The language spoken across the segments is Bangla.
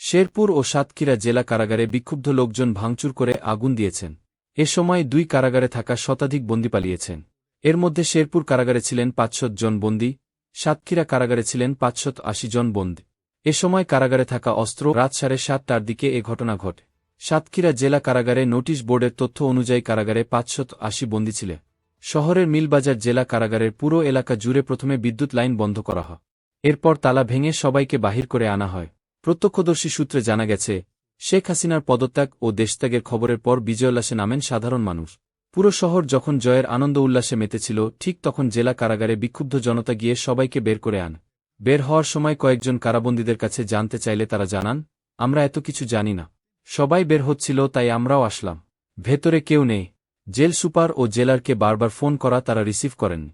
শেরপুর ও সাতক্ষীরা জেলা কারাগারে বিক্ষুব্ধ লোকজন ভাঙচুর করে আগুন দিয়েছেন। এ সময় দুই কারাগারে থাকা শতাধিক বন্দী পালিয়েছেন। এর মধ্যে শেরপুর কারাগারে ছিলেন ৫০০ জন বন্দী, সাতক্ষীরা কারাগারে ছিলেন ৫৮০ জন বন্দী। এ সময় কারাগারে থাকা অস্ত্র রাত ৭:৩০টার দিকে এ ঘটনা ঘটে। সাতক্ষীরা জেলা কারাগারে নোটিশ বোর্ডের তথ্য অনুযায়ী কারাগারে ৫৮০ বন্দী ছিলেন। শহরের মিলবাজার জেলা কারাগারের পুরো এলাকা জুড়ে প্রথমে বিদ্যুৎ লাইন বন্ধ করা হয়। এরপর তালা ভেঙে সবাইকে বাহির করে আনা হয়। প্রত্যক্ষদর্শী সূত্রে জানা গেছে, শেখ হাসিনার পদত্যাগ ও দেশত্যাগের খবরের পর বিজয়োল্লাসে নামেন সাধারণ মানুষ। পুরো শহর যখন জয়ের আনন্দ উল্লাসে মেতেছিল, ঠিক তখন জেলা কারাগারে বিক্ষুব্ধ জনতা গিয়ে সবাইকে বের করে আন। বের হওয়ার সময় কয়েকজন কারাবন্দীদের কাছে জানতে চাইলে তারা জানান, আমরা এত কিছু জানি না। সবাই বের হচ্ছিল তাই আমরাও আসলাম। ভেতরে কেউ নেই। জেল সুপার ও জেলারকে বারবার ফোন করা তারা রিসিভ করেননি।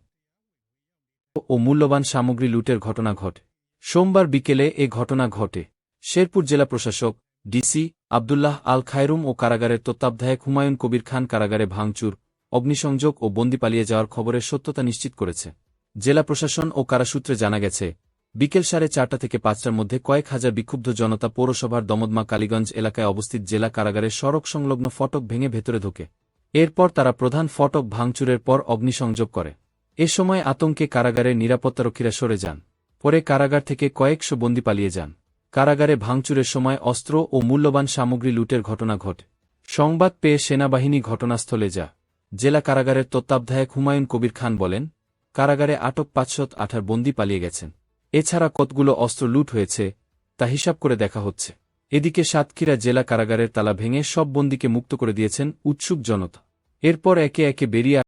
ও মূল্যবান সামগ্রী লুটের ঘটনা ঘটে। সোমবার বিকেলে এ ঘটনা ঘটে। শেরপুর জেলা প্রশাসক ডিসি আবদুল্লাহ আল খায়রুম ও কারাগারের তত্ত্বাবধায়ক হুমায়ুন কবির খান কারাগারে ভাঙচুর, অগ্নিসংযোগ ও বন্দি পালিয়ে যাওয়ার খবরের সত্যতা নিশ্চিত করেছে। জেলা প্রশাসন ও কারাসূত্রে জানা গেছে, বিকেল 4:30 থেকে 5টার মধ্যে কয়েক হাজার বিক্ষুব্ধ জনতা পৌরসভার দমদমা কালীগঞ্জ এলাকায় অবস্থিত জেলা কারাগারের সড়ক সংলগ্ন ফটক ভেঙে ভেতরে ঢোকে। এরপর তারা প্রধান ফটক ভাঙচুরের পর অগ্নিসংযোগ করে। এ সময় আতঙ্কে কারাগারের নিরাপত্তারক্ষীরা সরে যান। পরে কারাগার থেকে কয়েকশো বন্দী পালিয়ে যান। কারাগারে ভাঙচুরের সময় অস্ত্র ও মূল্যবান সামগ্রী লুটের ঘটনা ঘটে। সংবাদ পেয়ে সেনাবাহিনী ঘটনাস্থলে যায়। জেলা কারাগারের তত্ত্বাবধায়ক হুমায়ুন কবির খান বলেন, কারাগারে আটক ৫০৮ বন্দী পালিয়ে গেছেন। এছাড়া কতগুলো অস্ত্র লুট হয়েছে তা হিসাব করে দেখা হচ্ছে। এদিকে সাতক্ষীরা জেলা কারাগারের তালা ভেঙে সব বন্দীকে মুক্ত করে দিয়েছেন উৎসুক জনতা। এরপর একে একে বেরিয়ে